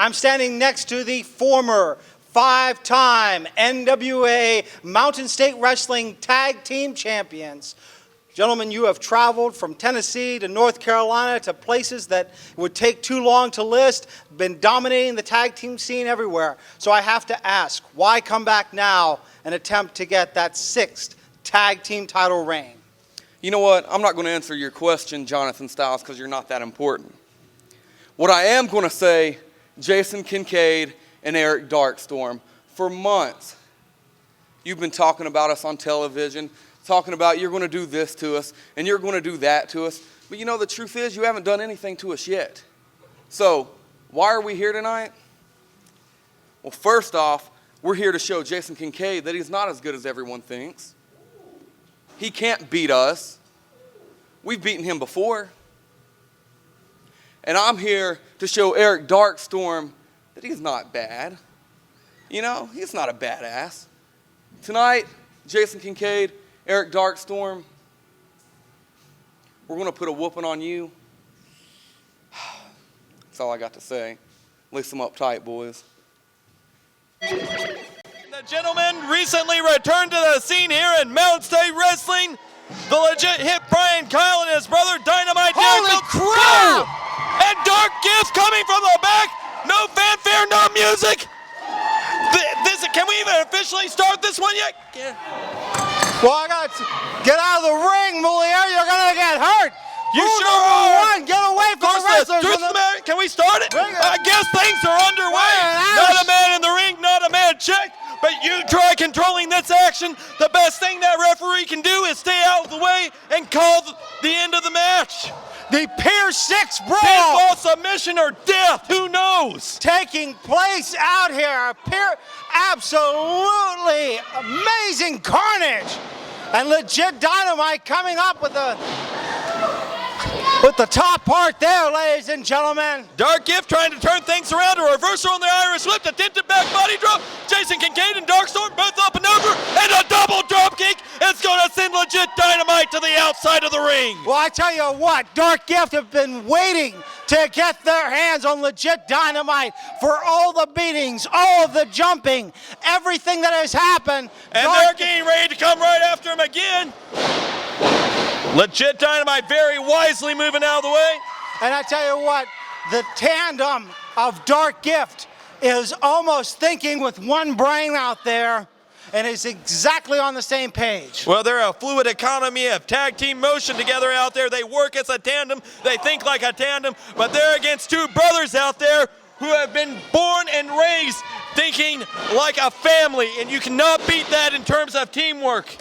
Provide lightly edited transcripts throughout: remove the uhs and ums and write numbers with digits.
I'm standing next to the former 5-time NWA Mountain State Wrestling Tag Team Champions. Gentlemen, you have traveled from Tennessee to North Carolina to places that would take too long to list, been dominating the tag team scene everywhere. So I have to ask, why come back now and attempt to get that 6th tag team title reign? You know what? I'm not going to answer your question, Jonathan Styles, because you're not that important. What I am going to say, Jason Kincaid and Derik Darkstorm, for months, you've been talking about us on television, talking about you're going to do this to us and you're going to do that to us. But you know, the truth is you haven't done anything to us yet. So why are we here tonight? Well, first off, we're here to show Jason Kincaid that he's not as good as everyone thinks. He can't beat us. We've beaten him before. And I'm here to show Derik Darkstorm that he's not bad. You know, he's not a badass. Tonight, Jason Kincaid, Derik Darkstorm, we're going to put a whooping on you. That's all I got to say. Lace them up tight, boys. The gentleman recently returned to the scene here in Mountain State Wrestling. The legit hit Bryan Kyle and his brother Dynamite. Holy crap! And Dark Gift coming from the back. No fanfare, no music. Can we even officially start this one yet? Yeah. Well, I got to get out of the ring, Moliere. You're going to get hurt. You Rule sure number are. 1, get away from the wrestlers. Can we start it? I guess things are underway. Not a man in the ring, not a man check. But you try controlling this action. The best thing that referee can do is stay out of the way and call the end of the match. The Pier 6 brawl. Pinfall, submission, or death, who knows? Taking place out here. Absolutely amazing carnage. And legit Dynamite coming up with the top part there, ladies and gentlemen. Dark Gift trying to turn things around. A reversal on the Irish whip, a tinted back body drop. Jason Kincaid and Darkstorm both up and over, and a double drop kick. It's going to send legit Dynamite to the outside of the ring. Well, I tell you what, Dark Gift have been waiting to get their hands on legit Dynamite for all the beatings, all of the jumping, everything that has happened. And they're getting ready to come right after him again. Legit Dynamite very wisely moving out of the way. And I tell you what, the tandem of Dark Gift is almost thinking with one brain out there and is exactly on the same page. Well, they're a fluid economy of tag team motion together out there. They work as a tandem. They think like a tandem, but they're against two brothers out there who have been born and raised thinking like a family, and you cannot beat that in terms of teamwork.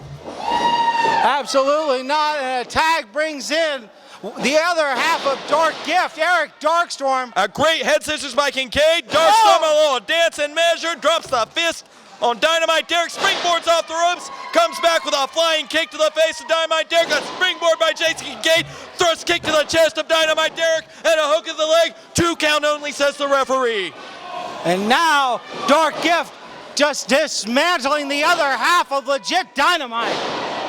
Absolutely not, and a tag brings in the other half of Dark Gift, Derik Darkstorm. A great head scissors by Kincaid. Darkstorm, a little dance and measure, drops the fist on Dynamite. Derik springboards off the ropes, comes back with a flying kick to the face of Dynamite. Derik, a springboard by Jason Kincaid, thrust kick to the chest of Dynamite Derik, and a hook of the leg. 2 count only, says the referee. And now, Dark Gift just dismantling the other half of legit Dynamite.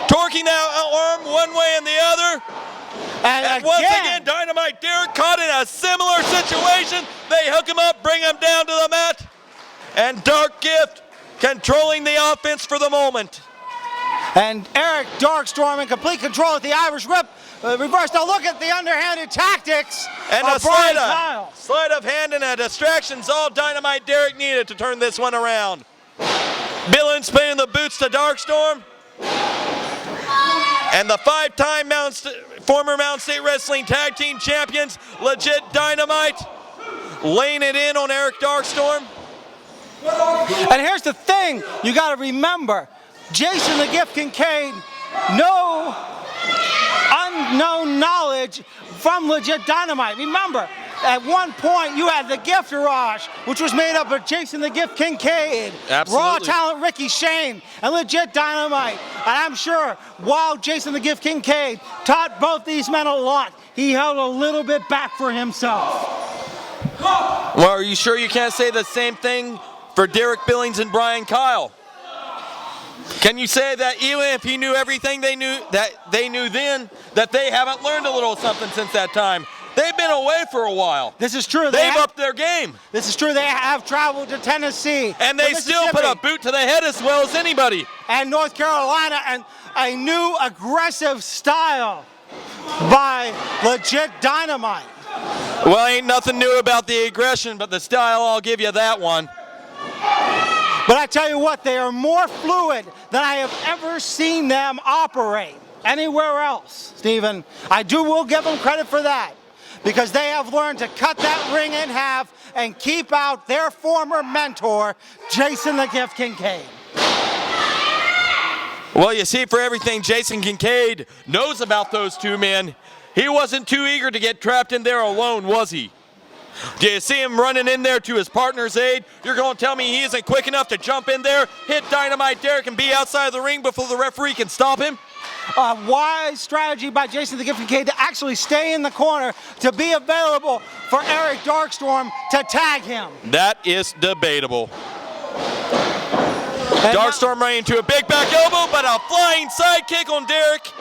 Torquing that arm one way and the other. And once again, Dynamite Derik caught in a similar situation. They hook him up, bring him down to the mat. And Dark Gift controlling the offense for the moment. And Derik Darkstorm in complete control with the Irish whip. Reverse. Now look at the underhanded tactics and of Bryan Kyle. Sleight of hand and a distraction's all Dynamite Derik needed to turn this one around. Billings paying the boots to Darkstorm. And the 5-time former Mountain State Wrestling Tag Team Champions, legit Dynamite, laying it in on Derik Darkstorm. And here's the thing you got to remember. Jason the Gift Kincaid, no unknown knowledge from legit Dynamite. Remember, at one point you had the Gift Garage, which was made up of Jason the Gift Kincaid, Raw Talent Ricky Shane, and legit Dynamite. And I'm sure while Jason the Gift Kincaid taught both these men a lot, he held a little bit back for himself. Well, are you sure you can't say the same thing for Derik Billings and Bryan Kyle? Can you say that even if he knew everything they knew then, that they haven't learned a little something since that time? They've been away for a while. This is true. They've upped their game. This is true. They have traveled to Tennessee. And they still put a boot to the head as well as anybody. And North Carolina, and a new aggressive style by legit Dynamite. Well, ain't nothing new about the aggression, but the style, I'll give you that one. But I tell you what, they are more fluid than I have ever seen them operate anywhere else, Stephen. Will give them credit for that, because they have learned to cut that ring in half and keep out their former mentor, Jason the Gift Kincaid. Well, you see, for everything Jason Kincaid knows about those two men, he wasn't too eager to get trapped in there alone, was he? Do you see him running in there to his partner's aid? You're going to tell me he isn't quick enough to jump in there, hit Dynamite Derik, and be outside of the ring before the referee can stop him? A wise strategy by Jason the Gift Kincaid to actually stay in the corner, to be available for Eric Darkstorm to tag him. That is debatable. And Darkstorm running into a big back elbow, but a flying sidekick on Derik.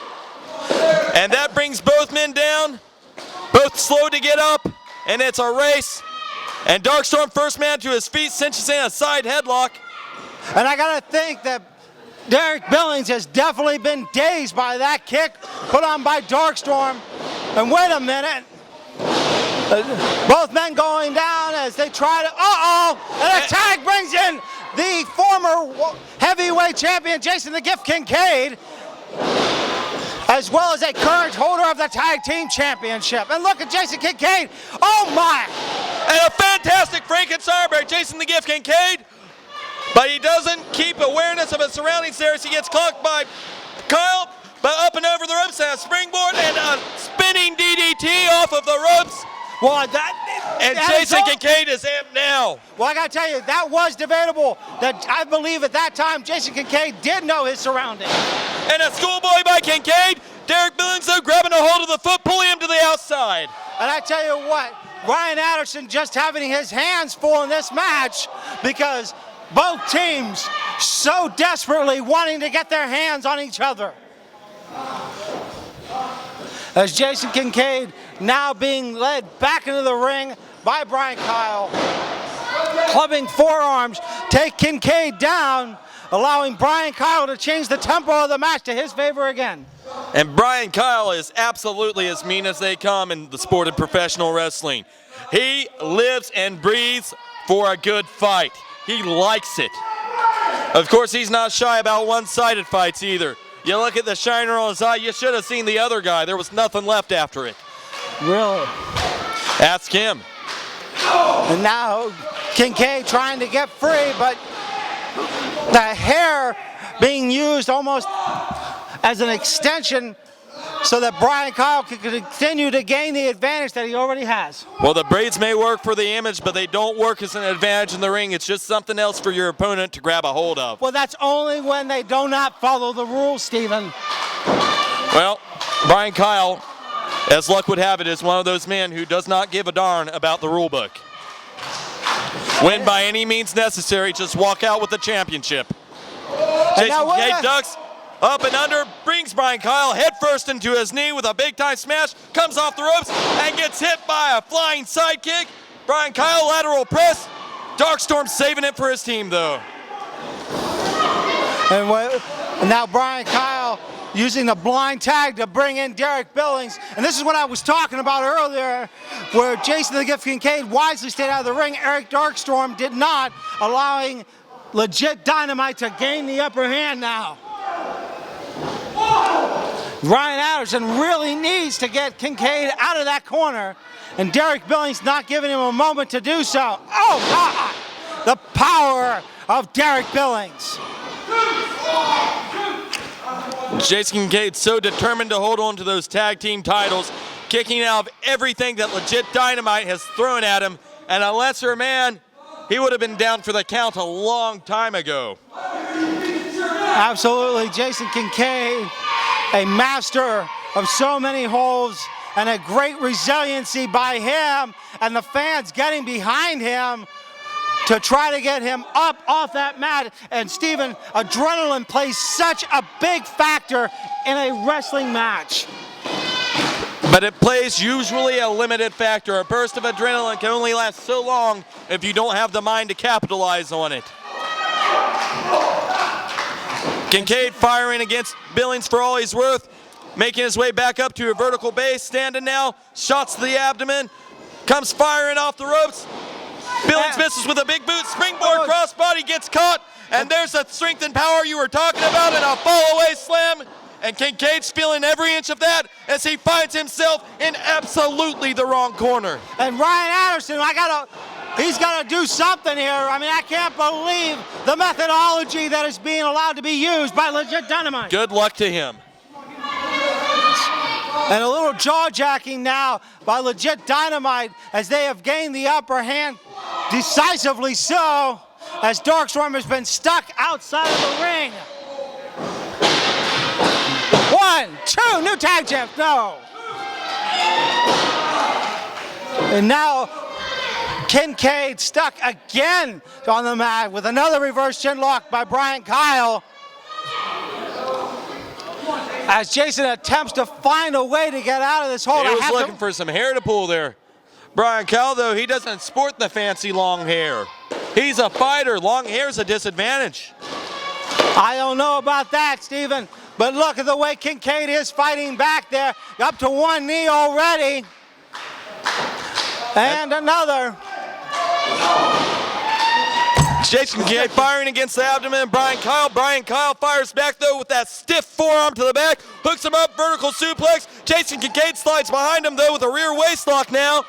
And that brings both men down. Both slow to get up, and it's a race. And Darkstorm, first man to his feet, cinches in a side headlock. And I gotta think that Derik Billings has definitely been dazed by that kick put on by Darkstorm. And wait a minute. Both men going down as they try to, and a tag brings in the former heavyweight champion, Jason the Gift Kincaid, as well as a current holder of the tag team championship. And look at Jason Kincaid, oh my! And a fantastic Frankenstein by Jason the Gift Kincaid, but he doesn't keep awareness of his surroundings there as he gets clocked by Kyle, but up and over the ropes and a springboard and a spinning DDT off of the ropes. Well, Jason Kincaid is amped now. Well, I gotta tell you, that was debatable. That I believe at that time Jason Kincaid did know his surroundings. And a schoolboy by Kincaid. Derik Billings, though, grabbing a hold of the foot, pulling him to the outside. And I tell you what, Ryan Anderson just having his hands full in this match, because both teams so desperately wanting to get their hands on each other. As Jason Kincaid now being led back into the ring by Brian Kyle. Clubbing forearms, take Kincaid down, allowing Brian Kyle to change the tempo of the match to his favor again. And Brian Kyle is absolutely as mean as they come in the sport of professional wrestling. He lives and breathes for a good fight. He likes it. Of course, he's not shy about one-sided fights either. You look at the shiner on his eye, you should have seen the other guy. There was nothing left after it. Really? Ask him. And now Kincaid trying to get free, but the hair being used almost as an extension so that Brian Kyle can continue to gain the advantage that he already has. Well, the braids may work for the image, but they don't work as an advantage in the ring. It's just something else for your opponent to grab a hold of. Well, that's only when they do not follow the rules, Stephen. Well, Brian Kyle, as luck would have it, is one of those men who does not give a darn about the rule book. When by any means necessary, just walk out with the championship. Jason Kincaid ducks up and under, brings Brian Kyle head first into his knee with a big time smash, comes off the ropes and gets hit by a flying sidekick. Brian Kyle lateral press. Darkstorm saving it for his team though. And now Brian Kyle using the blind tag to bring in Derik Billings. And this is what I was talking about earlier, where Jason the Gift Kincaid wisely stayed out of the ring. Eric Darkstorm did not, allowing legit Dynamite to gain the upper hand now. Ryan Anderson really needs to get Kincaid out of that corner, and Derik Billings not giving him a moment to do so. Oh, God! The power of Derik Billings. Jason Kincaid so determined to hold on to those tag team titles, kicking out of everything that legit Dynamite has thrown at him, and a lesser man, he would have been down for the count a long time ago. Absolutely, Jason Kincaid, a master of so many holds, and a great resiliency by him and the fans getting behind him to try to get him up off that mat. And Stephen, adrenaline plays such a big factor in a wrestling match. But But it plays usually a limited factor. A burst of adrenaline can only last so long if you don't have the mind to capitalize on it. Kincaid firing against Billings for all he's worth, making his way back up to a vertical base, standing now, shots to the abdomen, comes firing off the ropes. Billings misses with a big boot, springboard crossbody, gets caught, and there's the strength and power you were talking about, and a fall-away slam. And Kincaid's feeling every inch of that as he finds himself in absolutely the wrong corner. And Ryan Anderson, he's got to do something here. I mean, I can't believe the methodology that is being allowed to be used by Legit Dynamite. Good luck to him. And a little jaw-jacking now by Legit Dynamite as they have gained the upper hand, decisively so, as Darkstorm has been stuck outside of the ring. 1, 2, new tag champ, no. And now Kincaid stuck again on the mat with another reverse chin lock by Brian Kyle. As Jason attempts to find a way to get out of this hold. He was looking for some hair to pull there. Brian Kyle, though, he doesn't sport the fancy long hair. He's a fighter. Long hair is a disadvantage. I don't know about that, Steven, but look at the way Kincaid is fighting back there. Up to one knee already. And another. Jason Kincaid firing against the abdomen. Brian Kyle fires back, though, with that stiff forearm to the back. Hooks him up, vertical suplex. Jason Kincaid slides behind him, though, with a rear waist lock now.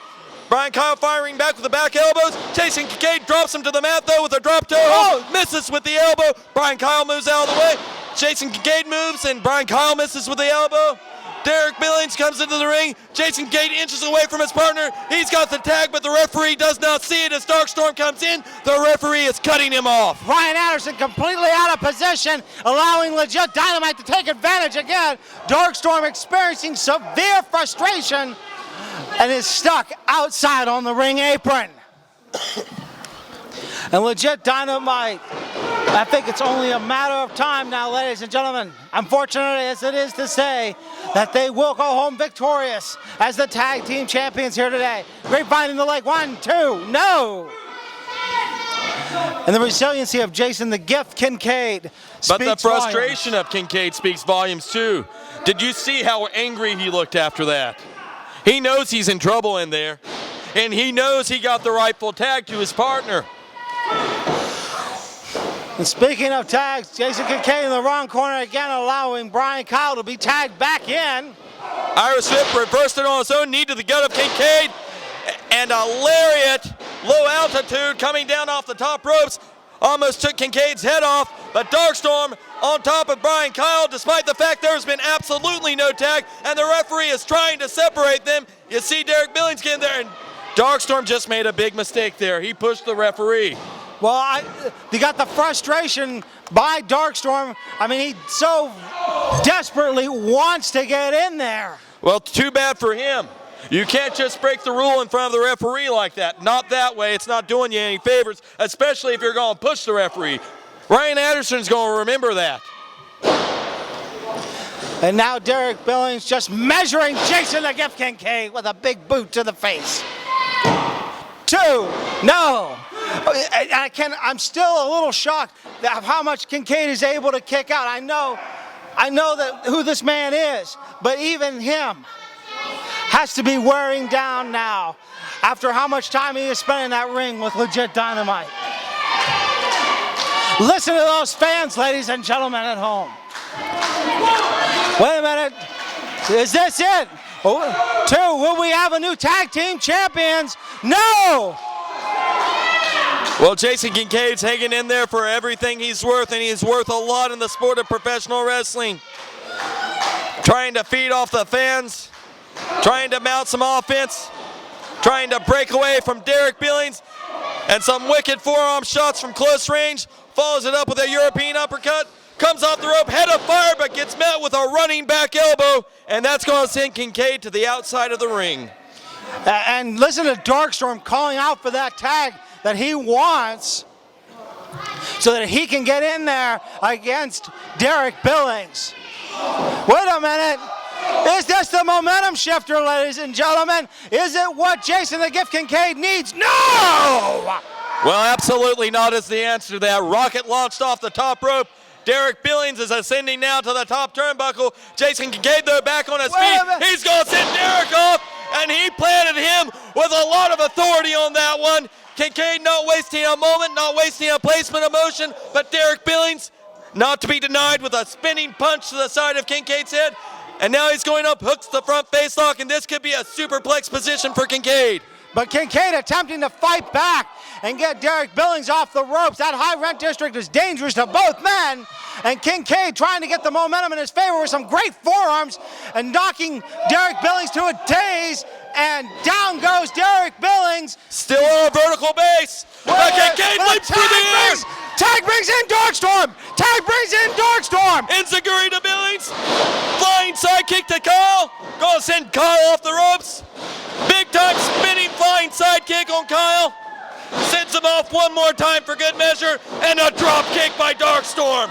Brian Kyle firing back with the back elbows. Jason Kincaid drops him to the mat, though, with a drop toe. Oh, misses with the elbow. Brian Kyle moves out of the way. Jason Kincaid moves, and Brian Kyle misses with the elbow. Derik Billings comes into the ring. Jason Kincaid inches away from his partner. He's got the tag, but the referee does not see it as Darkstorm comes in. The referee is cutting him off. Ryan Anderson completely out of position, allowing Legit Dynamite to take advantage again. Darkstorm experiencing severe frustration and is stuck outside on the ring apron. And Legit Dynamite, I think it's only a matter of time now, ladies and gentlemen, unfortunate as it is to say, that they will go home victorious as the tag team champions here today. Grapevine in the leg, 1, 2, no! And the resiliency of Jason the Gift Kincaid But the speaks frustration volumes. of Kincaid speaks volumes too. Did you see how angry he looked after that? He knows he's in trouble in there, and he knows he got the rightful tag to his partner. And speaking of tags, Jason Kincaid in the wrong corner again, allowing Brian Kyle to be tagged back in. Irish whip reversed it on his own knee to the gut of Kincaid, and a lariat, low altitude, coming down off the top ropes, almost took Kincaid's head off, but Darkstorm on top of Brian Kyle, despite the fact there's been absolutely no tag, and the referee is trying to separate them. You see Derik Billings get in there, and Darkstorm just made a big mistake there. He pushed the referee. Well, you got the frustration by Darkstorm. I mean, he so desperately wants to get in there. Well, too bad for him. You can't just break the rule in front of the referee like that. Not that way. It's not doing you any favors, especially if you're going to push the referee. Ryan Anderson's going to remember that. And now Derik Billings just measuring Jason the Gift Kincaid with a big boot to the face. 2, no. I'm still a little shocked of how much Kincaid is able to kick out. I know that who this man is, but even him has to be wearing down now after how much time he has spent in that ring with Legit Dynamite. Listen to those fans, ladies and gentlemen at home. Wait a minute. Is this it? 2, will we have a new tag team champions? No! Well, Jason Kincaid's hanging in there for everything he's worth, and he's worth a lot in the sport of professional wrestling. Trying to feed off the fans, trying to mount some offense, trying to break away from Derik Billings, and some wicked forearm shots from close range. Follows it up with a European uppercut, comes off the rope, head of fire, but gets met with a running back elbow, and that's going to send Kincaid to the outside of the ring. And listen to Darkstorm calling out for that tag that he wants so that he can get in there against Derik Billings. Wait a minute. Is this the momentum shifter, ladies and gentlemen? Is it what Jason the Gift Kincaid needs? No! Well, absolutely not is the answer to that. Rocket launched off the top rope. Derik Billings is ascending now to the top turnbuckle. Jason Kincaid, though, back on his feet. He's going to send Derik off, and he planted him with a lot of authority on that one. Kincaid not wasting a moment, not wasting a placement of motion, but Derik Billings not to be denied with a spinning punch to the side of Kincaid's head. And now he's going up, hooks the front face lock, and this could be a superplex position for Kincaid. But Kincaid attempting to fight back and get Derik Billings off the ropes. That high rent district is dangerous to both men. And Kincaid trying to get the momentum in his favor with some great forearms and knocking Derik Billings to a daze. And down goes Derik Billings. Still on a vertical base. But Kincaid leaps through the air. Tag brings in Darkstorm. Tag brings in Darkstorm. Enziguri to Billings. Flying sidekick to Kyle. Gonna send Kyle off the ropes. Big time spinning flying sidekick on Kyle. Sends him off one more time for good measure. And a drop kick by Darkstorm.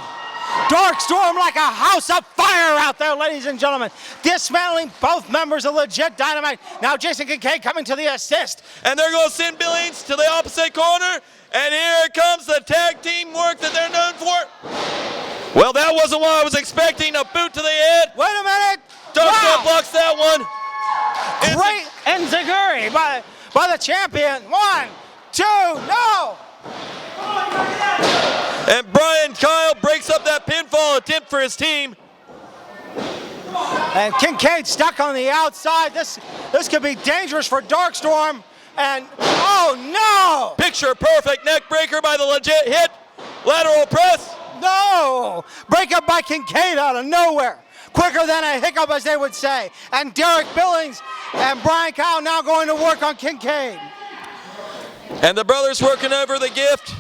Darkstorm like a house of fire out there, ladies and gentlemen. Dismantling both members of Legit Dynamite. Now Jason Kincaid coming to the assist. And they're going to send Billings to the opposite corner. And here comes the tag team work that they're known for. Well, that wasn't what I was expecting. A boot to the head. Wait a minute. Darkstorm blocks that one. Great enziguri by the champion. 1, 2, no. And Bryan Kyle breaks up that pinfall attempt for his team. And Kincaid stuck on the outside. This could be dangerous for Darkstorm. And oh no! Picture perfect neck breaker by the Legit hit. Lateral press. No! Breakup by Kincaid out of nowhere. Quicker than a hiccup, as they would say. And Derik Billings and Bryan Kyle now going to work on Kincaid. And the brothers working over the Gift.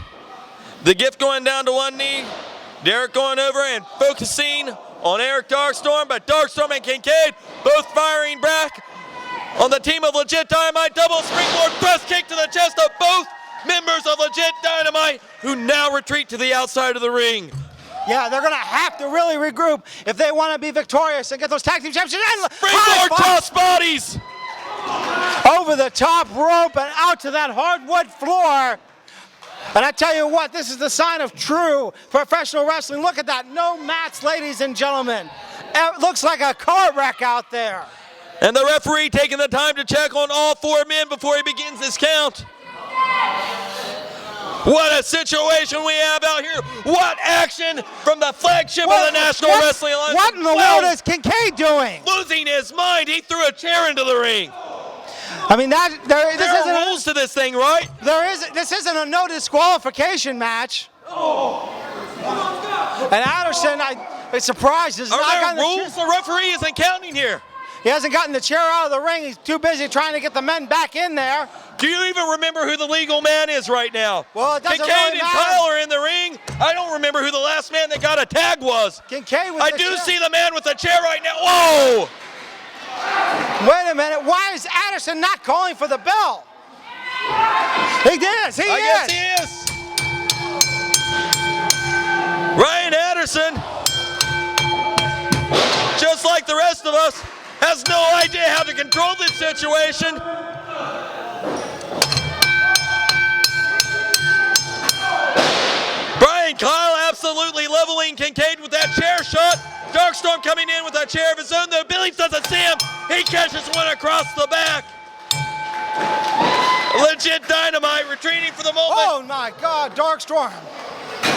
The Gift going down to one knee. Derik going over and focusing on Eric Darkstorm, but Darkstorm and Kincaid both firing back on the team of Legit Dynamite. Double springboard press kick to the chest of both members of Legit Dynamite, who now retreat to the outside of the ring. Yeah, they're going to have to really regroup if they want to be victorious and get those tag team championships. Springboard cross bodies. Over the top rope and out to that hardwood floor. And I tell you what, this is the sign of true professional wrestling. Look at that, no mats, ladies and gentlemen. It looks like a car wreck out there. And the referee taking the time to check on all four men before he begins this count. What a situation we have out here. What action from the flagship of the National Wrestling Alliance. What in the world is Kincaid doing? Losing his mind, he threw a chair into the ring. I mean, there are rules to this thing, right? This isn't a no disqualification match. Oh. And Anderson, I'm surprised, has not gotten the rules? The referee isn't counting here. He hasn't gotten the chair out of the ring. He's too busy trying to get the men back in there. Do you even remember who the legal man is right now? Well, it doesn't Kincaid really matter. and Kyle are in the ring. I don't remember who the last man that got a tag was. Kincaid was I do see the man with the chair right now. Whoa! Wait a minute. Why is Anderson not calling for the bell? He is. I guess he is. Ryan Anderson, just like the rest of us, has no idea how to control this situation. Bryan Kyle absolutely leveling Kincaid with that chair shot. Darkstorm coming in with a chair of his own, though Billings doesn't see him. He catches one across the back. Legit Dynamite retreating for the moment. Oh my God, Darkstorm.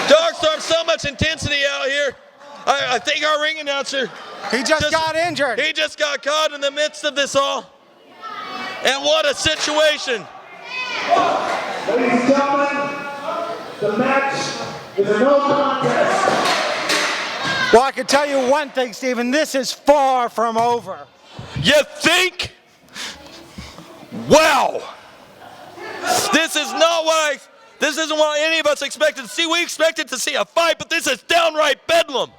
Darkstorm, so much intensity out here. I think our ring announcer. He just got injured. He just got caught in the midst of this all. And what a situation. Ladies and gentlemen, the match is a no contest. Well, I can tell you one thing, Stephen. This is far from over. You think? Wow. This isn't what any of us expected to see. We expected to see a fight, but this is downright bedlam.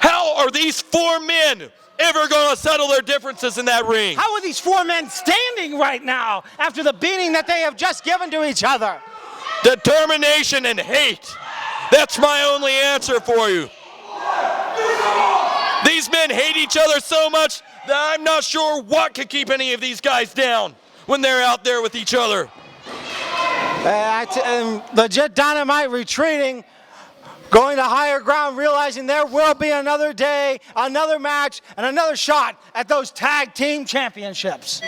How are these four men ever going to settle their differences in that ring? How are these four men standing right now after the beating that they have just given to each other? Determination and hate. That's my only answer for you. These men hate each other so much that I'm not sure what could keep any of these guys down when they're out there with each other. Legit Dynamite retreating, going to higher ground, realizing there will be another day, another match, and another shot at those tag team championships.